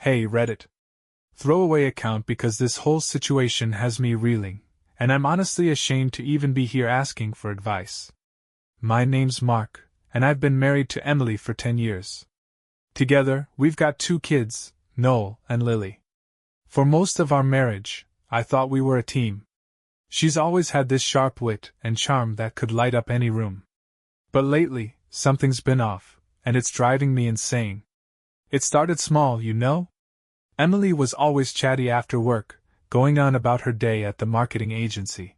Hey Reddit. Throwaway account because this whole situation has me reeling, and I'm honestly ashamed to even be here asking for advice. My name's Mark, and I've been married to Emily for 10 years. Together, we've got 2 kids, Noel and Lily. For most of our marriage, I thought we were a team. She's always had this sharp wit and charm that could light up any room. But lately, something's been off, and it's driving me insane. It started small, you know? Emily was always chatty after work, going on about her day at the marketing agency.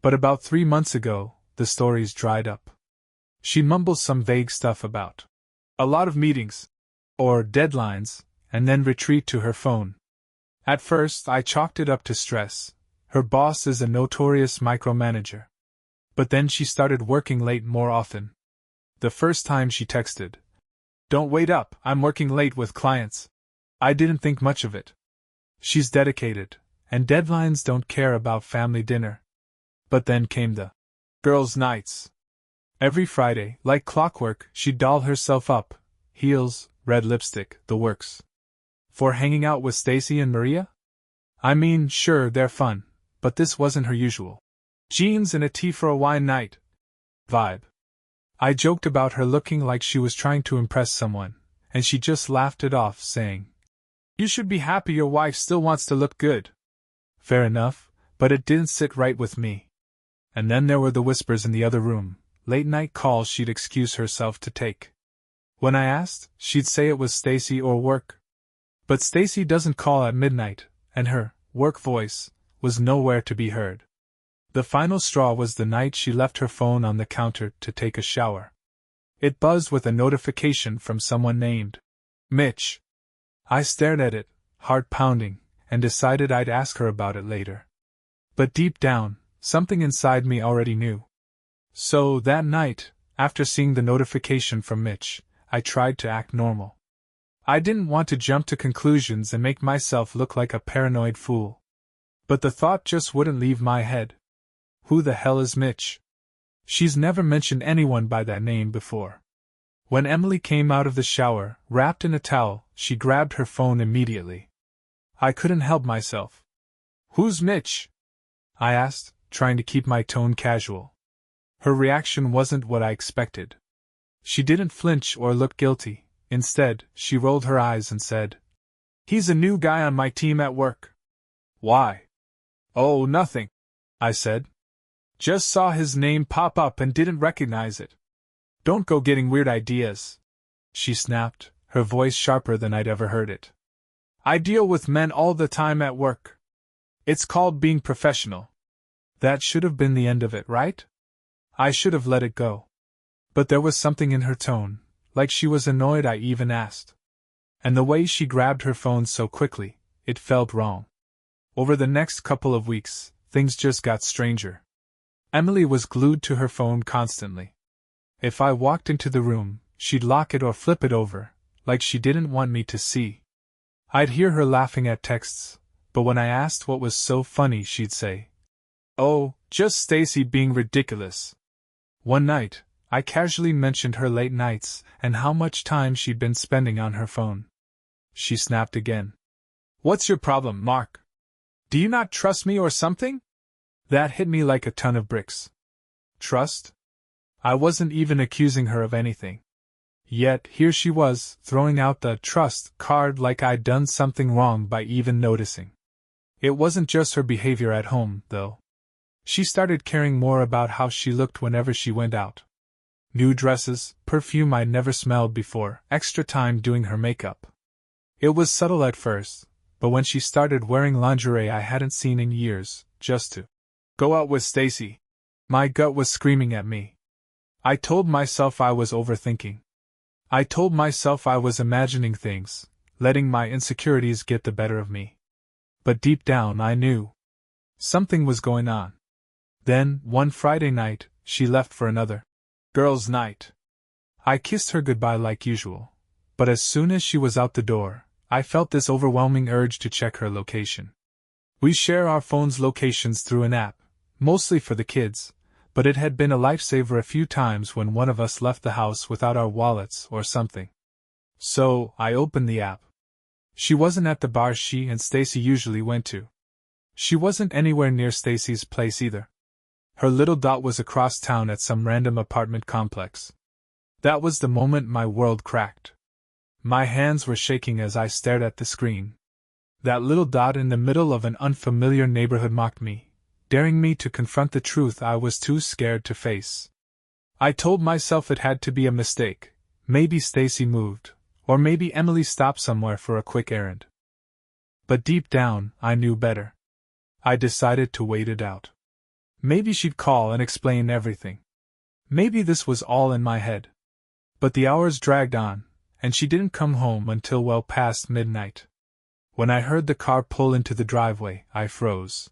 But about 3 months ago, the stories dried up. She mumbles some vague stuff about a lot of meetings, or deadlines, and then retreat to her phone. At first, I chalked it up to stress. Her boss is a notorious micromanager. But then she started working late more often. The first time she texted, "Don't wait up, I'm working late with clients." I didn't think much of it. She's dedicated, and deadlines don't care about family dinner. But then came the girls' nights. Every Friday, like clockwork, she'd doll herself up, heels, red lipstick, the works. For hanging out with Stacy and Maria? I mean, sure, they're fun, but this wasn't her usual jeans and a tea for a wine night vibe. I joked about her looking like she was trying to impress someone, and she just laughed it off, saying, "You should be happy your wife still wants to look good." Fair enough, but it didn't sit right with me. And then there were the whispers in the other room, late-night calls she'd excuse herself to take. When I asked, she'd say it was Stacy or work. But Stacy doesn't call at midnight, and her work voice was nowhere to be heard. The final straw was the night she left her phone on the counter to take a shower. It buzzed with a notification from someone named Mitch. I stared at it, heart pounding, and decided I'd ask her about it later. But deep down, something inside me already knew. So that night, after seeing the notification from Mitch, I tried to act normal. I didn't want to jump to conclusions and make myself look like a paranoid fool. But the thought just wouldn't leave my head. Who the hell is Mitch? She's never mentioned anyone by that name before. When Emily came out of the shower, wrapped in a towel, she grabbed her phone immediately. I couldn't help myself. "Who's Mitch?" I asked, trying to keep my tone casual. Her reaction wasn't what I expected. She didn't flinch or look guilty. Instead, she rolled her eyes and said, "He's a new guy on my team at work." "Why?" "Oh, nothing," I said. "Just saw his name pop up and didn't recognize it." "Don't go getting weird ideas," she snapped, her voice sharper than I'd ever heard it. "I deal with men all the time at work. It's called being professional." That should have been the end of it, right? I should have let it go. But there was something in her tone, like she was annoyed I even asked. And the way she grabbed her phone so quickly, it felt wrong. Over the next couple of weeks, things just got stranger. Emily was glued to her phone constantly. If I walked into the room, she'd lock it or flip it over, like she didn't want me to see. I'd hear her laughing at texts, but when I asked what was so funny, she'd say, "Oh, just Stacy being ridiculous." One night, I casually mentioned her late nights and how much time she'd been spending on her phone. She snapped again. "What's your problem, Mark? Do you not trust me or something?" That hit me like a ton of bricks. Trust? I wasn't even accusing her of anything. Yet here she was, throwing out the trust card like I'd done something wrong by even noticing. It wasn't just her behavior at home, though. She started caring more about how she looked whenever she went out. New dresses, perfume I'd never smelled before, extra time doing her makeup. It was subtle at first, but when she started wearing lingerie I hadn't seen in years, just to go out with Stacy, my gut was screaming at me. I told myself I was overthinking. I told myself I was imagining things, letting my insecurities get the better of me. But deep down I knew something was going on. Then, one Friday night, she left for another girls' night. I kissed her goodbye like usual, but as soon as she was out the door, I felt this overwhelming urge to check her location. We share our phone's locations through an app, mostly for the kids, but it had been a lifesaver a few times when one of us left the house without our wallets or something. So, I opened the app. She wasn't at the bar she and Stacy usually went to. She wasn't anywhere near Stacy's place either. Her little dot was across town at some random apartment complex. That was the moment my world cracked. My hands were shaking as I stared at the screen. That little dot in the middle of an unfamiliar neighborhood mocked me, daring me to confront the truth I was too scared to face. I told myself it had to be a mistake. Maybe Stacy moved, or maybe Emily stopped somewhere for a quick errand. But deep down, I knew better. I decided to wait it out. Maybe she'd call and explain everything. Maybe this was all in my head. But the hours dragged on, and she didn't come home until well past midnight. When I heard the car pull into the driveway, I froze.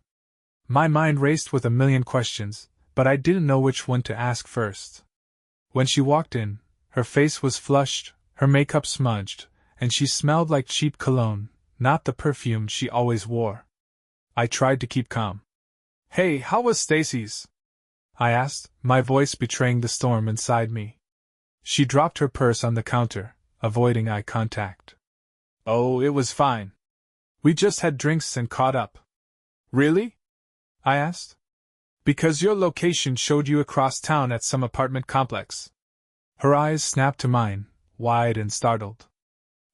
My mind raced with a million questions, but I didn't know which one to ask first. When she walked in, her face was flushed, her makeup smudged, and she smelled like cheap cologne, not the perfume she always wore. I tried to keep calm. "Hey, how was Stacy's?" I asked, my voice betraying the storm inside me. She dropped her purse on the counter, avoiding eye contact. "Oh, it was fine. We just had drinks and caught up." "Really?" I asked. "Because your location showed you across town at some apartment complex." Her eyes snapped to mine, wide and startled.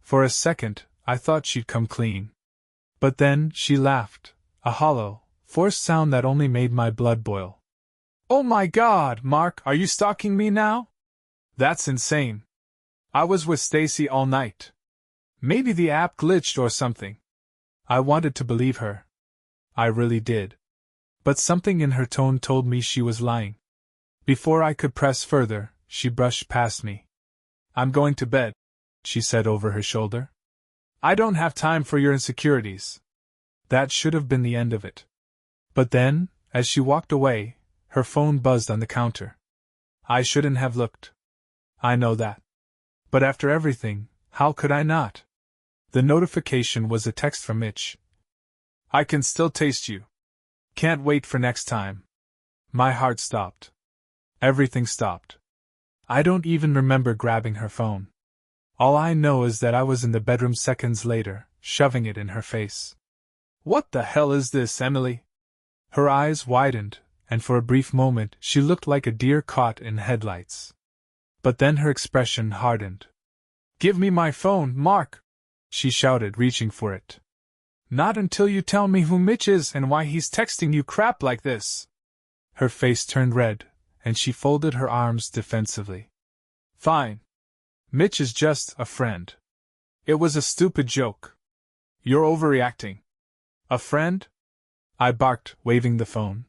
For a second, I thought she'd come clean. But then she laughed, a hollow, forced sound that only made my blood boil. "Oh my God, Mark, are you stalking me now? That's insane. I was with Stacy all night. Maybe the app glitched or something." I wanted to believe her. I really did. But something in her tone told me she was lying. Before I could press further, she brushed past me. "I'm going to bed," she said over her shoulder. "I don't have time for your insecurities." That should have been the end of it. But then, as she walked away, her phone buzzed on the counter. I shouldn't have looked. I know that. But after everything, how could I not? The notification was a text from Mitch. "I can still taste you. Can't wait for next time." My heart stopped. Everything stopped. I don't even remember grabbing her phone. All I know is that I was in the bedroom seconds later, shoving it in her face. "What the hell is this, Emily?" Her eyes widened, and for a brief moment she looked like a deer caught in headlights. But then her expression hardened. "Give me my phone, Mark!" she shouted, reaching for it. "Not until you tell me who Mitch is and why he's texting you crap like this." Her face turned red, and she folded her arms defensively. "Fine. Mitch is just a friend. It was a stupid joke. You're overreacting." "A friend?" I barked, waving the phone.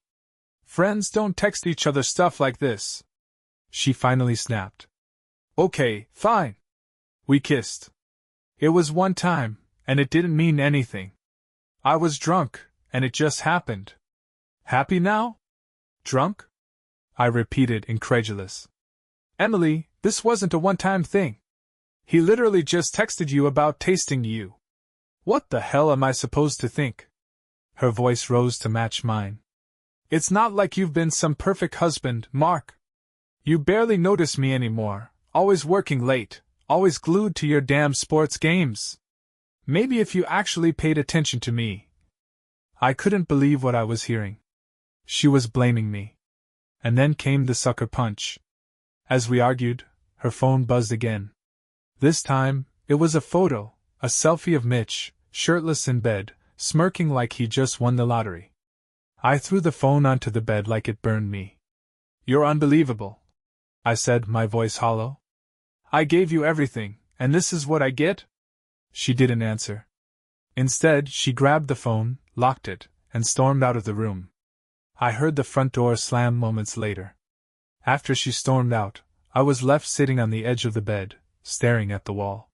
"Friends don't text each other stuff like this." She finally snapped. "Okay, fine. We kissed. It was one time, and it didn't mean anything. I was drunk, and it just happened. Happy now? Drunk?" I repeated, incredulous. "Emily, this wasn't a one-time thing. He literally just texted you about tasting you. What the hell am I supposed to think?" Her voice rose to match mine. "It's not like you've been some perfect husband, Mark. You barely notice me anymore, always working late, always glued to your damn sports games. Maybe if you actually paid attention to me." I couldn't believe what I was hearing. She was blaming me. And then came the sucker punch. As we argued, her phone buzzed again. This time, it was a photo, a selfie of Mitch, shirtless in bed, smirking like he just won the lottery. I threw the phone onto the bed like it burned me. "You're unbelievable," I said, my voice hollow. "I gave you everything, and this is what I get?" She didn't answer. Instead, she grabbed the phone, locked it, and stormed out of the room. I heard the front door slam moments later. After she stormed out, I was left sitting on the edge of the bed, staring at the wall.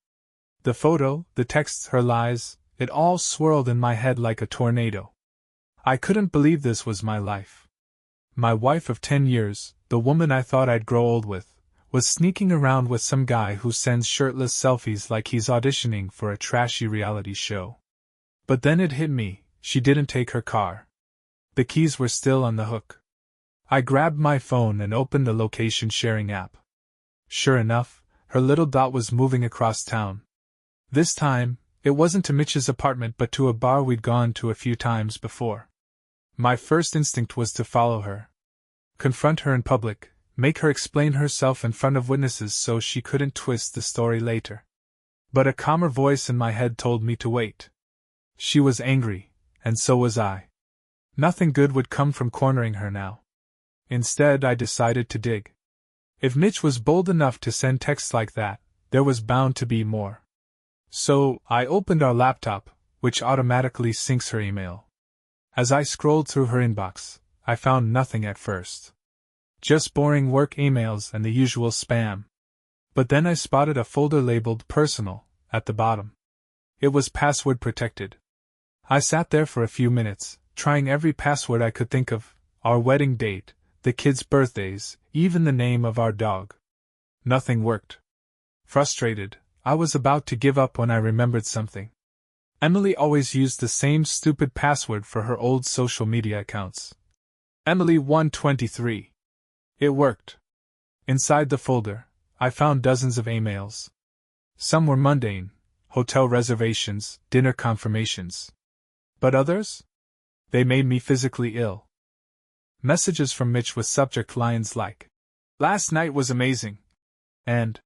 The photo, the texts, her lies, it all swirled in my head like a tornado. I couldn't believe this was my life. My wife of 10 years, the woman I thought I'd grow old with, was sneaking around with some guy who sends shirtless selfies like he's auditioning for a trashy reality show. But then it hit me, she didn't take her car. The keys were still on the hook. I grabbed my phone and opened the location sharing app. Sure enough, her little dot was moving across town. This time, It wasn't to Mitch's apartment but to a bar we'd gone to a few times before. My first instinct was to follow her. Confront her in public, make her explain herself in front of witnesses so she couldn't twist the story later. But a calmer voice in my head told me to wait. She was angry, and so was I. Nothing good would come from cornering her now. Instead, I decided to dig. If Mitch was bold enough to send texts like that, there was bound to be more. So, I opened our laptop, which automatically syncs her email. As I scrolled through her inbox, I found nothing at first. Just boring work emails and the usual spam. But then I spotted a folder labeled Personal at the bottom. It was password protected. I sat there for a few minutes, trying every password I could think of, our wedding date, the kids' birthdays, even the name of our dog. Nothing worked. Frustrated, I was about to give up when I remembered something. Emily always used the same stupid password for her old social media accounts. Emily123. It worked. Inside the folder, I found dozens of emails. Some were mundane, hotel reservations, dinner confirmations. But others? They made me physically ill. Messages from Mitch with subject lines like, "Last night was amazing," and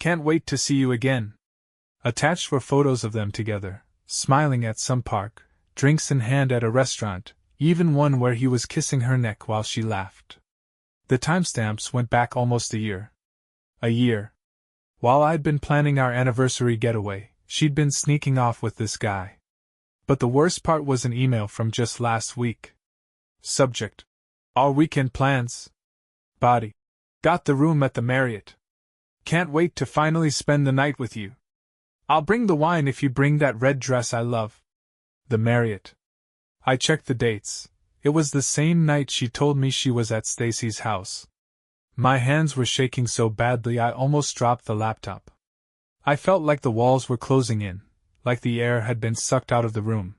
"Can't wait to see you again." Attached were photos of them together, smiling at some park, drinks in hand at a restaurant, even one where he was kissing her neck while she laughed. The timestamps went back almost a year. A year. While I'd been planning our anniversary getaway, she'd been sneaking off with this guy. But the worst part was an email from just last week. Subject: Our weekend plans. Body: Got the room at the Marriott. Can't wait to finally spend the night with you. I'll bring the wine if you bring that red dress I love. The Marriott. I checked the dates. It was the same night she told me she was at Stacy's house. My hands were shaking so badly I almost dropped the laptop. I felt like the walls were closing in, like the air had been sucked out of the room.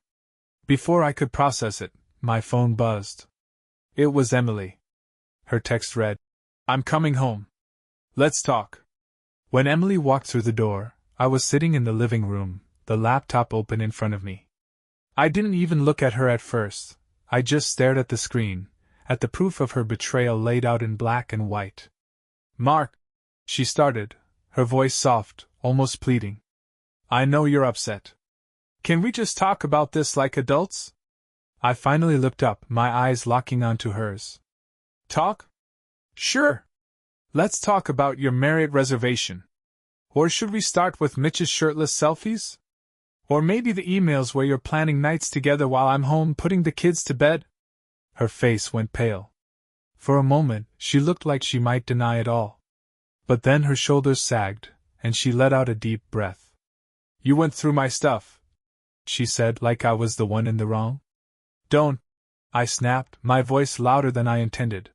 Before I could process it, my phone buzzed. It was Emily. Her text read, "I'm coming home. Let's talk." When Emily walked through the door, I was sitting in the living room, the laptop open in front of me. I didn't even look at her at first. I just stared at the screen, at the proof of her betrayal laid out in black and white. "Mark," she started, her voice soft, almost pleading. "I know you're upset. Can we just talk about this like adults?" I finally looked up, my eyes locking onto hers. "Talk? Sure. Let's talk about your Marriott reservation. Or should we start with Mitch's shirtless selfies? Or maybe the emails where you're planning nights together while I'm home putting the kids to bed?" Her face went pale. For a moment, she looked like she might deny it all. But then her shoulders sagged, and she let out a deep breath. "You went through my stuff," she said, like I was the one in the wrong. "Don't," I snapped, my voice louder than I intended.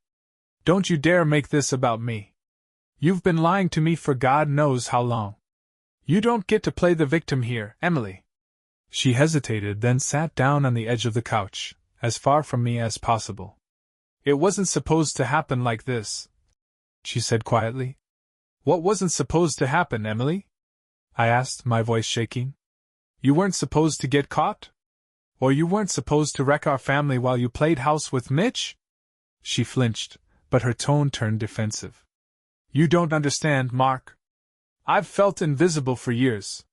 "Don't you dare make this about me. You've been lying to me for God knows how long. You don't get to play the victim here, Emily." She hesitated, then sat down on the edge of the couch, as far from me as possible. "It wasn't supposed to happen like this," she said quietly. "What wasn't supposed to happen, Emily?" I asked, my voice shaking. "You weren't supposed to get caught? Or you weren't supposed to wreck our family while you played house with Mitch?" She flinched, but her tone turned defensive. "You don't understand, Mark. I've felt invisible for years.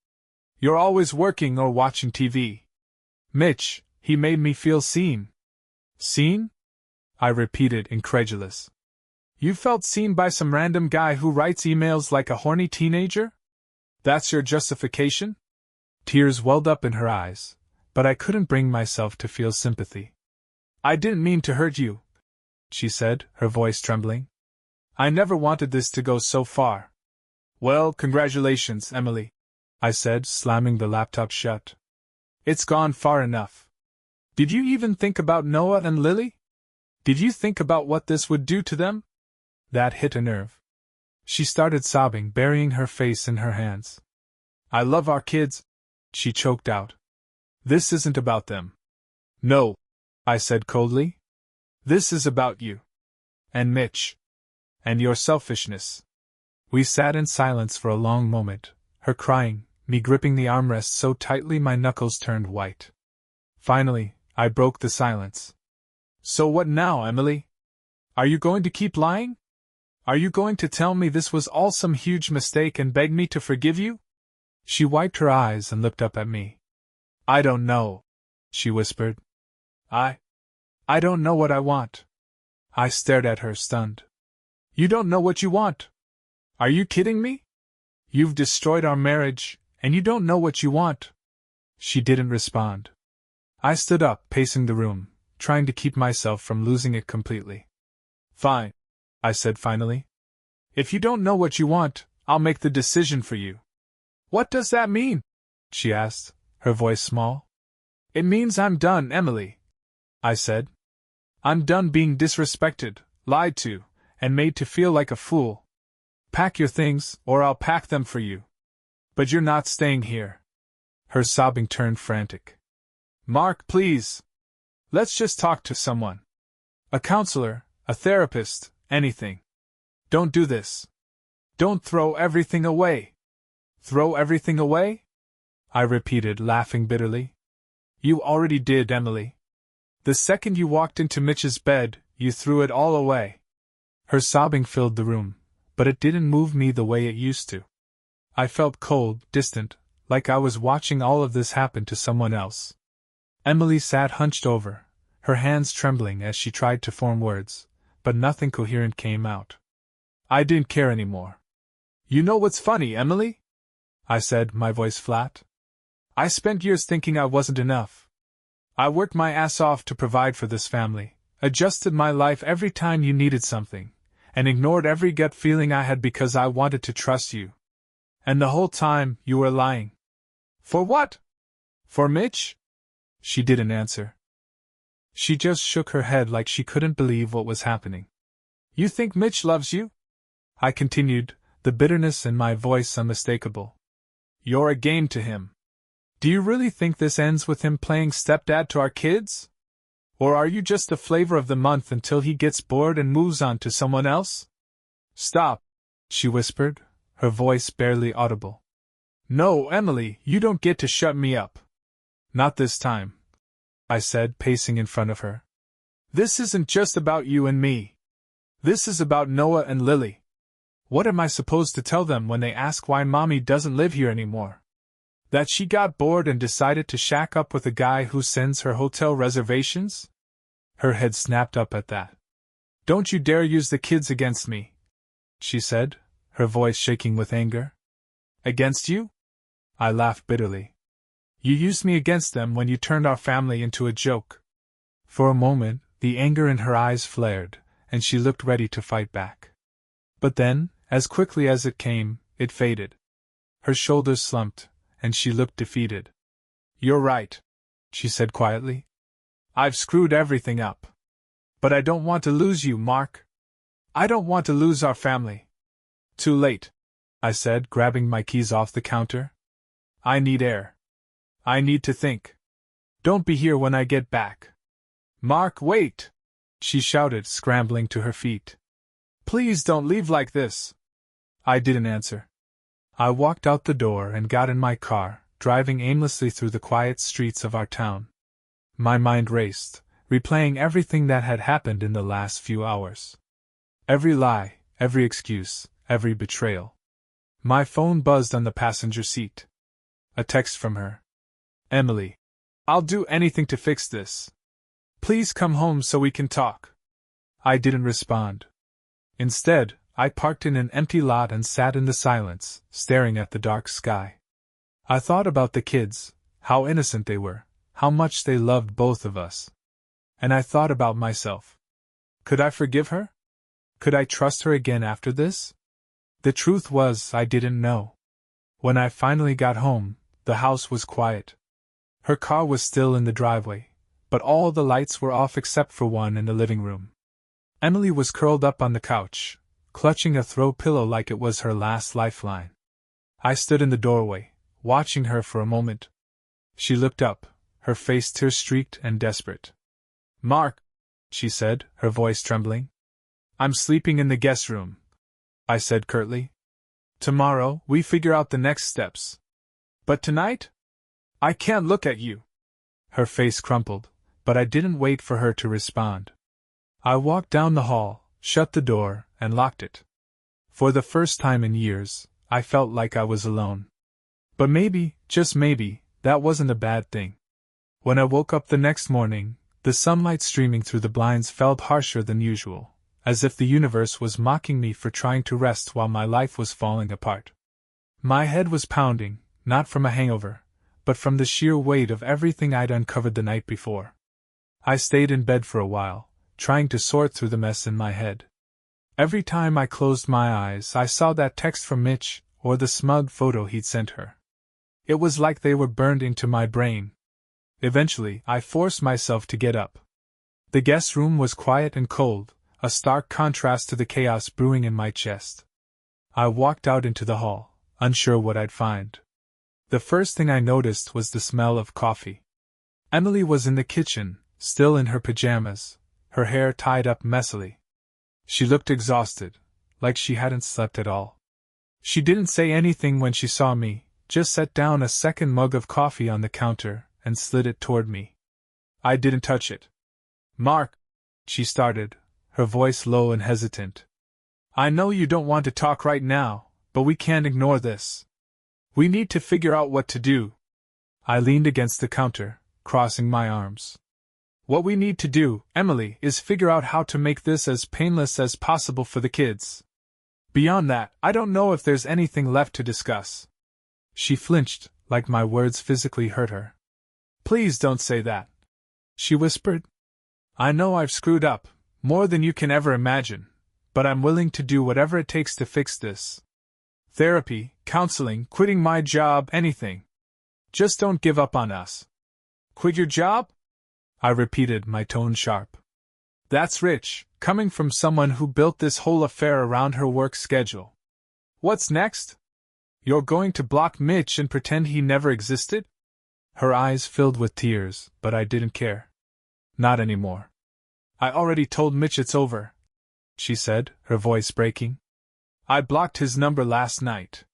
You're always working or watching TV. Mitch, he made me feel seen." "Seen?" I repeated, incredulous. "You felt seen by some random guy who writes emails like a horny teenager? That's your justification?" Tears welled up in her eyes, but I couldn't bring myself to feel sympathy. "I didn't mean to hurt you," she said, her voice trembling. "I never wanted this to go so far." "Well, congratulations, Emily," I said, slamming the laptop shut. "It's gone far enough. Did you even think about Noah and Lily? Did you think about what this would do to them?" That hit a nerve. She started sobbing, burying her face in her hands. "I love our kids," she choked out. "This isn't about them." "No," I said coldly. "This is about you. And Mitch. And your selfishness." We sat in silence for a long moment, her crying, me gripping the armrest so tightly my knuckles turned white. Finally, I broke the silence. So what now, Emily? Are you going to keep lying? Are you going to tell me this was all some huge mistake and beg me to forgive you? She wiped her eyes and looked up at me. I don't know, she whispered. I don't know what I want. I stared at her, stunned. You don't know what you want? Are you kidding me? You've destroyed our marriage, and you don't know what you want. She didn't respond. I stood up, pacing the room, trying to keep myself from losing it completely. Fine, I said finally. If you don't know what you want, I'll make the decision for you. What does that mean? She asked, her voice small. It means I'm done, Emily, I said. I'm done being disrespected, lied to, and made to feel like a fool. Pack your things, or I'll pack them for you. But you're not staying here. Her sobbing turned frantic. Mark, please. Let's just talk to someone. A counselor, a therapist, anything. Don't do this. Don't throw everything away. Throw everything away? I repeated, laughing bitterly. You already did, Emily. The second you walked into Mitch's bed, you threw it all away. Her sobbing filled the room, but it didn't move me the way it used to. I felt cold, distant, like I was watching all of this happen to someone else. Emily sat hunched over, her hands trembling as she tried to form words, but nothing coherent came out. I didn't care anymore. You know what's funny, Emily? I said, my voice flat. I spent years thinking I wasn't enough. I worked my ass off to provide for this family, adjusted my life every time you needed something, and ignored every gut feeling I had because I wanted to trust you. And the whole time, you were lying. For what? For Mitch? She didn't answer. She just shook her head like she couldn't believe what was happening. You think Mitch loves you? I continued, the bitterness in my voice unmistakable. You're a game to him. Do you really think this ends with him playing stepdad to our kids? Or are you just the flavor of the month until he gets bored and moves on to someone else? Stop, she whispered, her voice barely audible. No, Emily, you don't get to shut me up. Not this time, I said, pacing in front of her. This isn't just about you and me. This is about Noah and Lily. What am I supposed to tell them when they ask why Mommy doesn't live here anymore? That she got bored and decided to shack up with a guy who sends her hotel reservations? Her head snapped up at that. Don't you dare use the kids against me, she said, her voice shaking with anger. Against you? I laughed bitterly. You used me against them when you turned our family into a joke. For a moment, the anger in her eyes flared, and she looked ready to fight back. But then, as quickly as it came, it faded. Her shoulders slumped, and she looked defeated. You're right, she said quietly. I've screwed everything up. But I don't want to lose you, Mark. I don't want to lose our family. Too late, I said, grabbing my keys off the counter. I need air. I need to think. Don't be here when I get back. Mark, wait! She shouted, scrambling to her feet. Please don't leave like this. I didn't answer. I walked out the door and got in my car, driving aimlessly through the quiet streets of our town. My mind raced, replaying everything that had happened in the last few hours. Every lie, every excuse, every betrayal. My phone buzzed on the passenger seat. A text from her. Emily. I'll do anything to fix this. Please come home so we can talk. I didn't respond. Instead, I parked in an empty lot and sat in the silence, staring at the dark sky. I thought about the kids, how innocent they were, how much they loved both of us. And I thought about myself. Could I forgive her? Could I trust her again after this? The truth was, I didn't know. When I finally got home, the house was quiet. Her car was still in the driveway, but all the lights were off except for one in the living room. Emily was curled up on the couch, clutching a throw pillow like it was her last lifeline. I stood in the doorway, watching her for a moment. She looked up, her face tear-streaked and desperate. Mark, she said, her voice trembling. I'm sleeping in the guest room, I said curtly. Tomorrow, we figure out the next steps. But tonight? I can't look at you. Her face crumpled, but I didn't wait for her to respond. I walked down the hall, shut the door, and locked it. For the first time in years, I felt like I was alone. But maybe, just maybe, that wasn't a bad thing. When I woke up the next morning, the sunlight streaming through the blinds felt harsher than usual, as if the universe was mocking me for trying to rest while my life was falling apart. My head was pounding, not from a hangover, but from the sheer weight of everything I'd uncovered the night before. I stayed in bed for a while, trying to sort through the mess in my head. Every time I closed my eyes, I saw that text from Mitch, or the smug photo he'd sent her. It was like they were burned into my brain. Eventually, I forced myself to get up. The guest room was quiet and cold, a stark contrast to the chaos brewing in my chest. I walked out into the hall, unsure what I'd find. The first thing I noticed was the smell of coffee. Emily was in the kitchen, still in her pajamas, her hair tied up messily. She looked exhausted, like she hadn't slept at all. She didn't say anything when she saw me, just set down a second mug of coffee on the counter and slid it toward me. I didn't touch it. "Mark," she started, her voice low and hesitant. "I know you don't want to talk right now, but we can't ignore this. We need to figure out what to do." I leaned against the counter, crossing my arms. "What we need to do, Emily, is figure out how to make this as painless as possible for the kids. Beyond that, I don't know if there's anything left to discuss." She flinched, like my words physically hurt her. "Please don't say that," she whispered. "I know I've screwed up, more than you can ever imagine, but I'm willing to do whatever it takes to fix this. Therapy, counseling, quitting my job, anything. Just don't give up on us." "Quit your job?" I repeated, my tone sharp. "That's rich, coming from someone who built this whole affair around her work schedule. What's next? You're going to block Mitch and pretend he never existed?" Her eyes filled with tears, but I didn't care. "Not anymore. I already told Mitch it's over," she said, her voice breaking. "I blocked his number last night.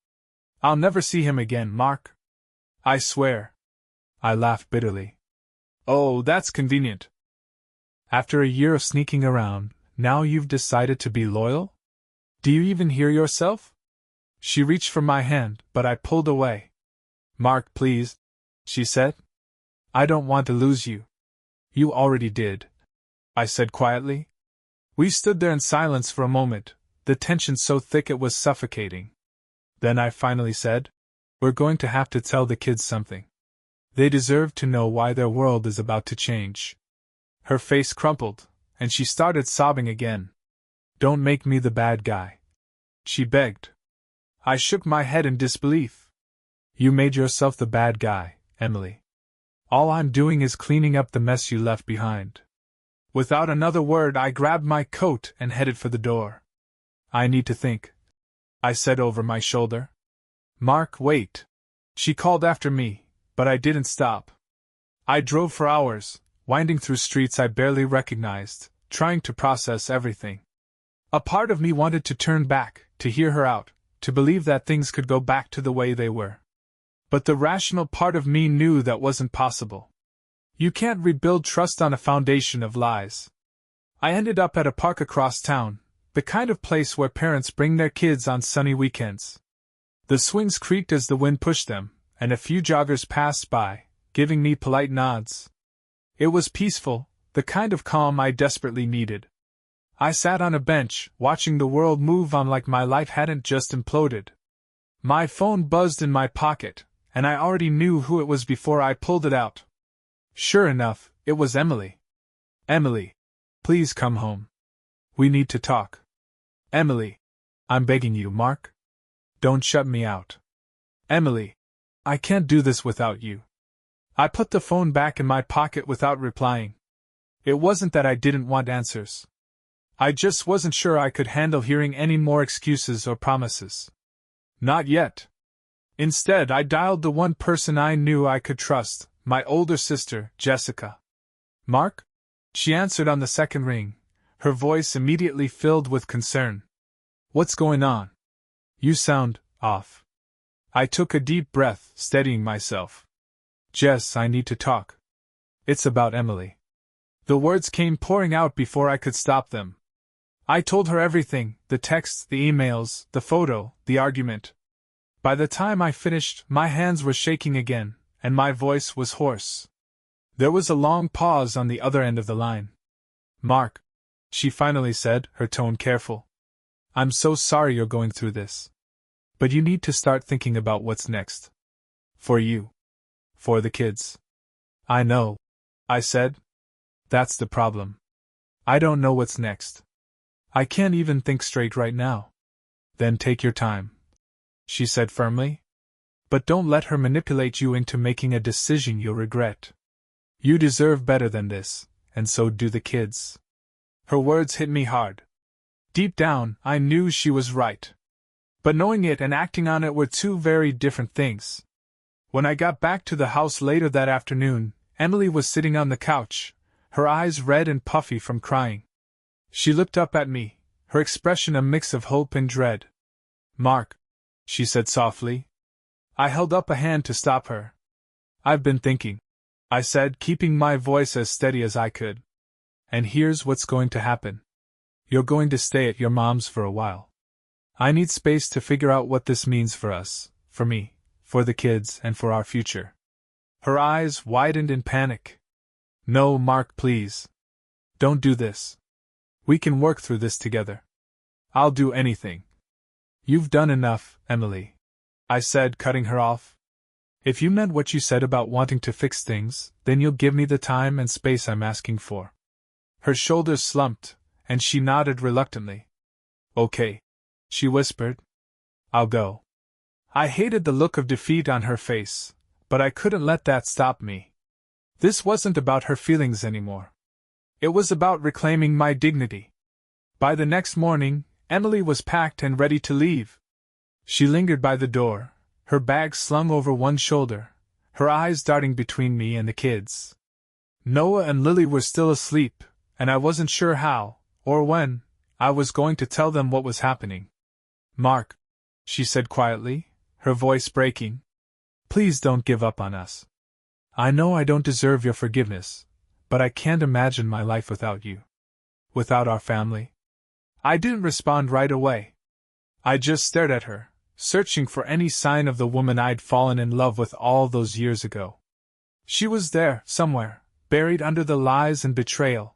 I'll never see him again, Mark. I swear." I laughed bitterly. "Oh, that's convenient. After a year of sneaking around, now you've decided to be loyal? Do you even hear yourself?" She reached for my hand, but I pulled away. "Mark, please," she said. "I don't want to lose you." "You already did," I said quietly. We stood there in silence for a moment, the tension so thick it was suffocating. Then I finally said, "We're going to have to tell the kids something. They deserve to know why their world is about to change." Her face crumpled, and she started sobbing again. "Don't make me the bad guy," she begged. I shook my head in disbelief. "You made yourself the bad guy, Emily. All I'm doing is cleaning up the mess you left behind." Without another word, I grabbed my coat and headed for the door. "I need to think," I said over my shoulder. "Mark, wait," she called after me, but I didn't stop. I drove for hours, winding through streets I barely recognized, trying to process everything. A part of me wanted to turn back, to hear her out, to believe that things could go back to the way they were. But the rational part of me knew that wasn't possible. You can't rebuild trust on a foundation of lies. I ended up at a park across town, the kind of place where parents bring their kids on sunny weekends. The swings creaked as the wind pushed them, and a few joggers passed by, giving me polite nods. It was peaceful, the kind of calm I desperately needed. I sat on a bench, watching the world move on like my life hadn't just imploded. My phone buzzed in my pocket, and I already knew who it was before I pulled it out. Sure enough, it was Emily. "Emily, please come home. We need to talk. Emily, I'm begging you, Mark. Don't shut me out. Emily, I can't do this without you." I put the phone back in my pocket without replying. It wasn't that I didn't want answers. I just wasn't sure I could handle hearing any more excuses or promises. Not yet. Instead, I dialed the one person I knew I could trust, my older sister, Jessica. "Mark?" She answered on the second ring, her voice immediately filled with concern. "What's going on? You sound off." I took a deep breath, steadying myself. Jess, I need to talk. It's about Emily. The words came pouring out before I could stop them. I told her everything, the texts, the emails, the photo, the argument. By the time I finished, my hands were shaking again, and my voice was hoarse. There was a long pause on the other end of the line. Mark, she finally said, her tone careful. I'm so sorry you're going through this. But you need to start thinking about what's next. For you. For the kids. I know, I said. That's the problem. I don't know what's next. I can't even think straight right now. Then take your time, she said firmly. But don't let her manipulate you into making a decision you'll regret. You deserve better than this, and so do the kids. Her words hit me hard. Deep down, I knew she was right. But knowing it and acting on it were two very different things. When I got back to the house later that afternoon, Emily was sitting on the couch, her eyes red and puffy from crying. She looked up at me, her expression a mix of hope and dread. Mark, she said softly. I held up a hand to stop her. I've been thinking, I said, keeping my voice as steady as I could. And here's what's going to happen. You're going to stay at your mom's for a while. I need space to figure out what this means for us, for me, for the kids, and for our future. Her eyes widened in panic. No, Mark, please. Don't do this. We can work through this together. I'll do anything. You've done enough, Emily, I said, cutting her off. If you meant what you said about wanting to fix things, then you'll give me the time and space I'm asking for. Her shoulders slumped, and she nodded reluctantly. Okay, she whispered. I'll go. I hated the look of defeat on her face, but I couldn't let that stop me. This wasn't about her feelings anymore. It was about reclaiming my dignity. By the next morning, Emily was packed and ready to leave. She lingered by the door, her bag slung over one shoulder, her eyes darting between me and the kids. Noah and Lily were still asleep, and I wasn't sure how, or when, I was going to tell them what was happening. Mark, she said quietly, her voice breaking. Please don't give up on us. I know I don't deserve your forgiveness, but I can't imagine my life without you. Without our family. I didn't respond right away. I just stared at her, searching for any sign of the woman I'd fallen in love with all those years ago. She was there, somewhere, buried under the lies and betrayal.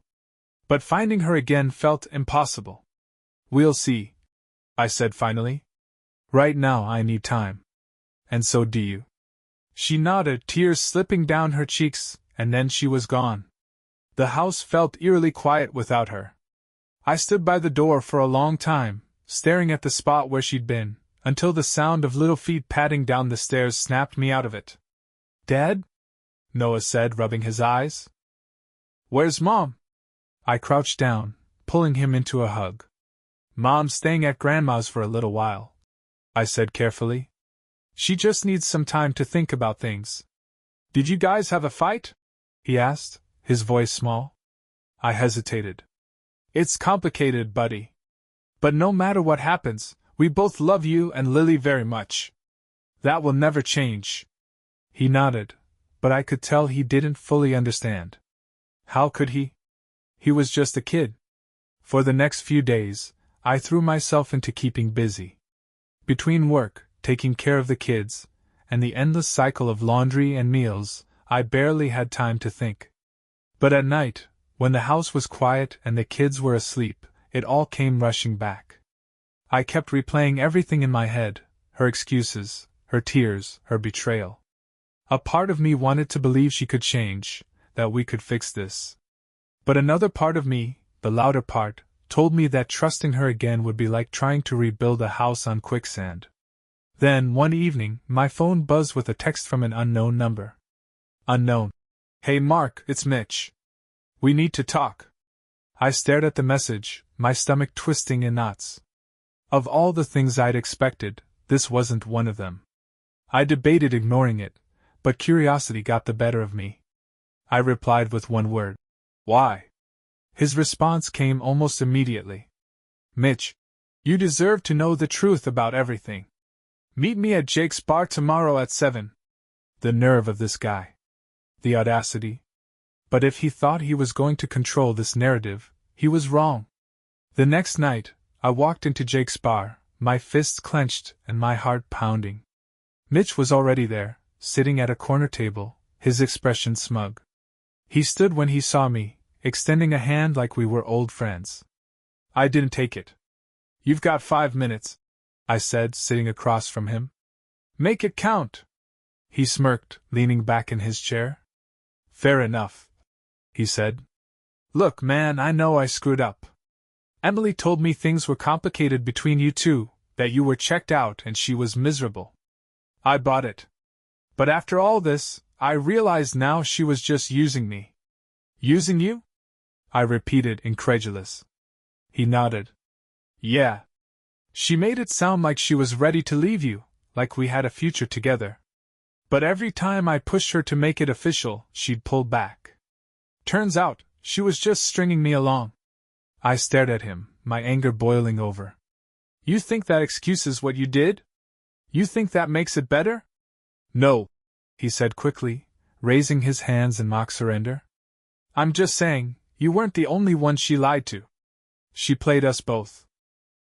But finding her again felt impossible. We'll see, I said finally. Right now I need time. And so do you. She nodded, tears slipping down her cheeks, and then she was gone. The house felt eerily quiet without her. I stood by the door for a long time, staring at the spot where she'd been, until the sound of little feet padding down the stairs snapped me out of it. Dad? Noah said, rubbing his eyes. Where's Mom? I crouched down, pulling him into a hug. Mom's staying at Grandma's for a little while, I said carefully. She just needs some time to think about things. Did you guys have a fight? He asked, his voice small. I hesitated. It's complicated, buddy. But no matter what happens, we both love you and Lily very much. That will never change. He nodded, but I could tell he didn't fully understand. How could he? He was just a kid. For the next few days, I threw myself into keeping busy. Between work, taking care of the kids, and the endless cycle of laundry and meals, I barely had time to think. But at night, when the house was quiet and the kids were asleep, it all came rushing back. I kept replaying everything in my head, her excuses, her tears, her betrayal. A part of me wanted to believe she could change, that we could fix this. But another part of me, the louder part, told me that trusting her again would be like trying to rebuild a house on quicksand. Then, one evening, my phone buzzed with a text from an unknown number. Unknown. Hey Mark, it's Mitch. We need to talk. I stared at the message, my stomach twisting in knots. Of all the things I'd expected, this wasn't one of them. I debated ignoring it, but curiosity got the better of me. I replied with one word. Why? His response came almost immediately. Mitch, you deserve to know the truth about everything. Meet me at Jake's bar tomorrow at 7. The nerve of this guy. The audacity. But if he thought he was going to control this narrative, he was wrong. The next night, I walked into Jake's bar, my fists clenched and my heart pounding. Mitch was already there, sitting at a corner table, his expression smug. He stood when he saw me, extending a hand like we were old friends. I didn't take it. You've got 5 minutes, I said, sitting across from him. Make it count. He smirked, leaning back in his chair. Fair enough, he said. Look, man, I know I screwed up. Emily told me things were complicated between you two, that you were checked out and she was miserable. I bought it. But after all this, I realized now she was just using me. Using you? I repeated, incredulous. He nodded. Yeah. She made it sound like she was ready to leave you, like we had a future together. But every time I pushed her to make it official, she'd pull back. Turns out, she was just stringing me along. I stared at him, my anger boiling over. You think that excuses what you did? You think that makes it better? No, he said quickly, raising his hands in mock surrender. I'm just saying, you weren't the only one she lied to. She played us both.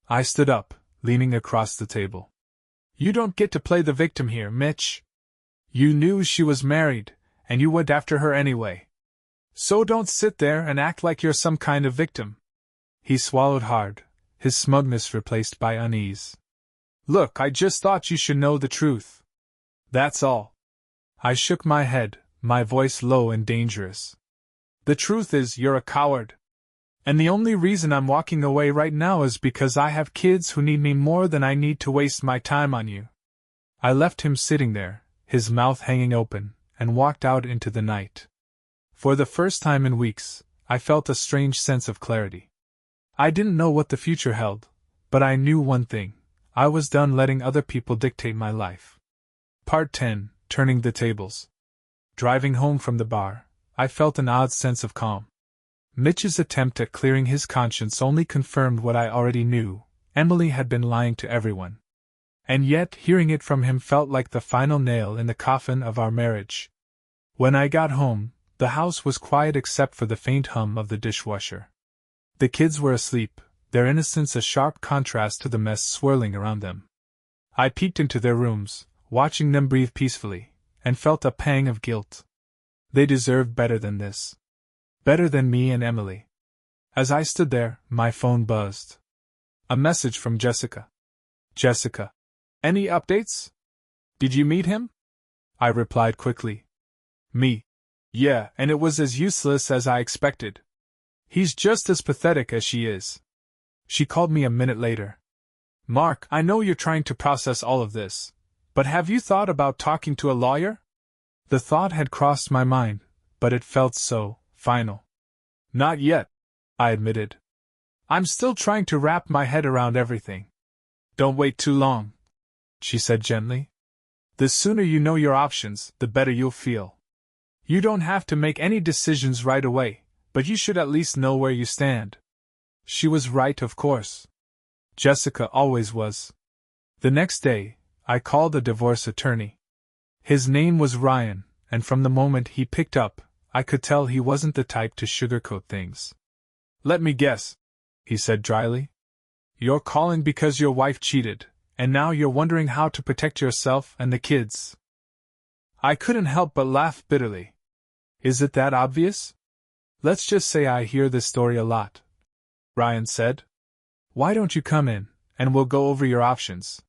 I stood up, leaning across the table. You don't get to play the victim here, Mitch. You knew she was married, and you went after her anyway. So don't sit there and act like you're some kind of victim. He swallowed hard, his smugness replaced by unease. Look, I just thought you should know the truth. That's all. I shook my head, my voice low and dangerous. The truth is, you're a coward. And the only reason I'm walking away right now is because I have kids who need me more than I need to waste my time on you. I left him sitting there, his mouth hanging open, and walked out into the night. For the first time in weeks, I felt a strange sense of clarity. I didn't know what the future held, but I knew one thing: I was done letting other people dictate my life. Part 10. Turning the tables. Driving home from the bar, I felt an odd sense of calm. Mitch's attempt at clearing his conscience only confirmed what I already knew: Emily had been lying to everyone. And yet, hearing it from him felt like the final nail in the coffin of our marriage. When I got home, the house was quiet except for the faint hum of the dishwasher. The kids were asleep, their innocence a sharp contrast to the mess swirling around them. I peeked into their rooms, watching them breathe peacefully, and felt a pang of guilt. They deserved better than this. Better than me and Emily. As I stood there, my phone buzzed. A message from Jessica. Jessica. Any updates? Did you meet him? I replied quickly. Me. Yeah, and it was as useless as I expected. He's just as pathetic as she is. She called me a minute later. Mark, I know you're trying to process all of this, but have you thought about talking to a lawyer? The thought had crossed my mind, but it felt so final. Not yet, I admitted. I'm still trying to wrap my head around everything. Don't wait too long, she said gently. The sooner you know your options, the better you'll feel. You don't have to make any decisions right away, but you should at least know where you stand. She was right, of course. Jessica always was. The next day, I called a divorce attorney. His name was Ryan, and from the moment he picked up, I could tell he wasn't the type to sugarcoat things. Let me guess, he said dryly. You're calling because your wife cheated, and now you're wondering how to protect yourself and the kids. I couldn't help but laugh bitterly. Is it that obvious? Let's just say I hear this story a lot, Ryan said. Why don't you come in, and we'll go over your options?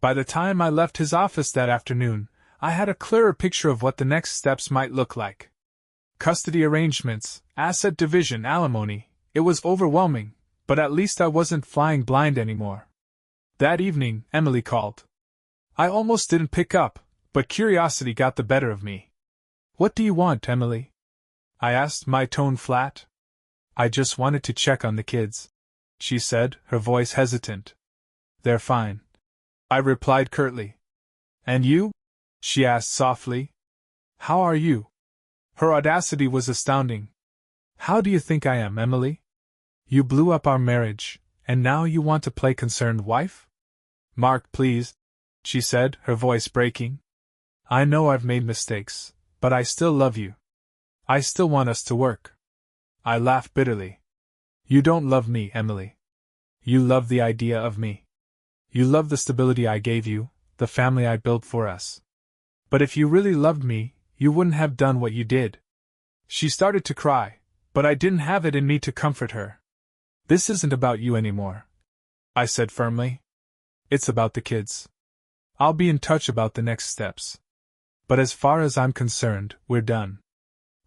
By the time I left his office that afternoon, I had a clearer picture of what the next steps might look like. Custody arrangements, asset division, alimony. It was overwhelming, but at least I wasn't flying blind anymore. That evening, Emily called. I almost didn't pick up, but curiosity got the better of me. What do you want, Emily? I asked, my tone flat. I just wanted to check on the kids, she said, her voice hesitant. They're fine, I replied curtly. And you? She asked softly. How are you? Her audacity was astounding. How do you think I am, Emily? You blew up our marriage, and now you want to play concerned wife? Mark, please, she said, her voice breaking. I know I've made mistakes, but I still love you. I still want us to work. I laughed bitterly. You don't love me, Emily. You love the idea of me. You love the stability I gave you, the family I built for us. But if you really loved me, you wouldn't have done what you did. She started to cry, but I didn't have it in me to comfort her. This isn't about you anymore, I said firmly. It's about the kids. I'll be in touch about the next steps. But as far as I'm concerned, we're done.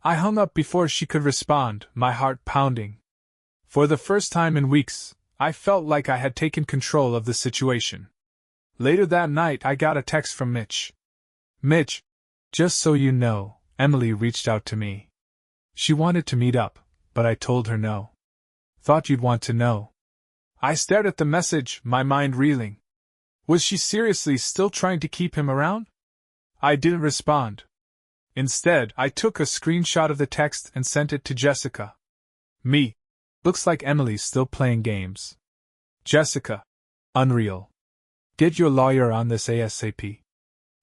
I hung up before she could respond, my heart pounding. For the first time in weeks, I felt like I had taken control of the situation. Later that night, I got a text from Mitch. Mitch, just so you know, Emily reached out to me. She wanted to meet up, but I told her no. Thought you'd want to know. I stared at the message, my mind reeling. Was she seriously still trying to keep him around? I didn't respond. Instead, I took a screenshot of the text and sent it to Jessica. Me. Looks like Emily's still playing games. Jessica. Unreal. Get your lawyer on this ASAP.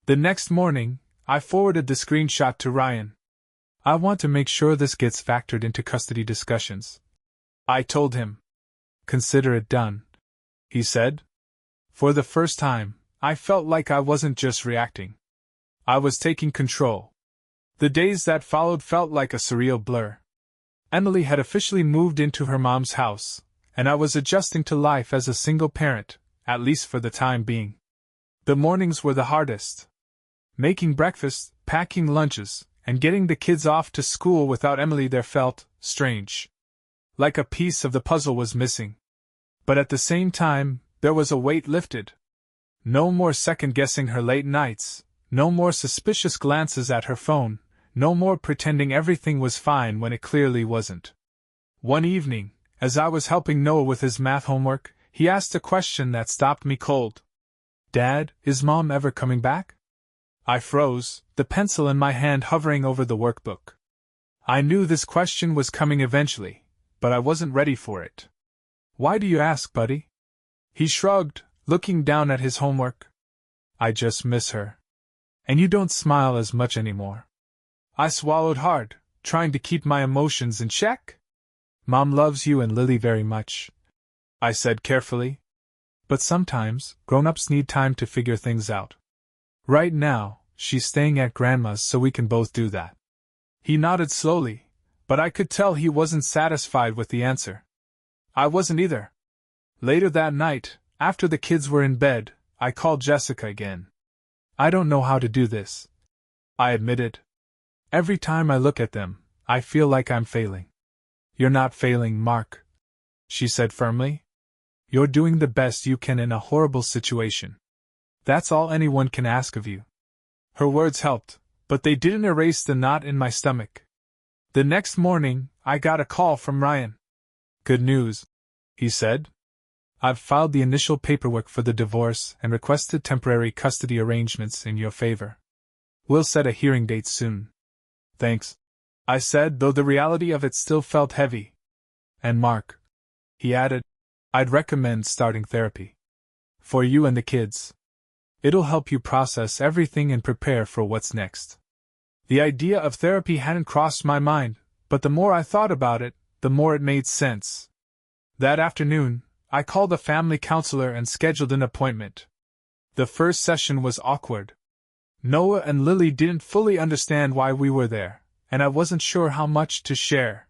The next morning, I forwarded the screenshot to Ryan. I want to make sure this gets factored into custody discussions, I told him. Consider it done, he said. For the first time, I felt like I wasn't just reacting. I was taking control. The days that followed felt like a surreal blur. Emily had officially moved into her mom's house, and I was adjusting to life as a single parent, at least for the time being. The mornings were the hardest. Making breakfast, packing lunches, and getting the kids off to school without Emily there felt strange. Like a piece of the puzzle was missing. But at the same time, there was a weight lifted. No more second-guessing her late nights, no more suspicious glances at her phone, no more pretending everything was fine when it clearly wasn't. One evening, as I was helping Noah with his math homework, he asked a question that stopped me cold. Dad, is Mom ever coming back? I froze, the pencil in my hand hovering over the workbook. I knew this question was coming eventually, but I wasn't ready for it. Why do you ask, buddy? He shrugged, looking down at his homework. I just miss her. And you don't smile as much anymore. I swallowed hard, trying to keep my emotions in check. Mom loves you and Lily very much, I said carefully. But sometimes, grown-ups need time to figure things out. Right now, she's staying at Grandma's so we can both do that. He nodded slowly, but I could tell he wasn't satisfied with the answer. I wasn't either. Later that night, after the kids were in bed, I called Jessica again. I don't know how to do this, I admitted. Every time I look at them, I feel like I'm failing. You're not failing, Mark, she said firmly. You're doing the best you can in a horrible situation. That's all anyone can ask of you. Her words helped, but they didn't erase the knot in my stomach. The next morning, I got a call from Ryan. Good news, he said. I've filed the initial paperwork for the divorce and requested temporary custody arrangements in your favor. We'll set a hearing date soon. Thanks, I said, though the reality of it still felt heavy. And Mark, he added, I'd recommend starting therapy. For you and the kids. It'll help you process everything and prepare for what's next. The idea of therapy hadn't crossed my mind, but the more I thought about it, the more it made sense. That afternoon, I called a family counselor and scheduled an appointment. The first session was awkward. Noah and Lily didn't fully understand why we were there, and I wasn't sure how much to share.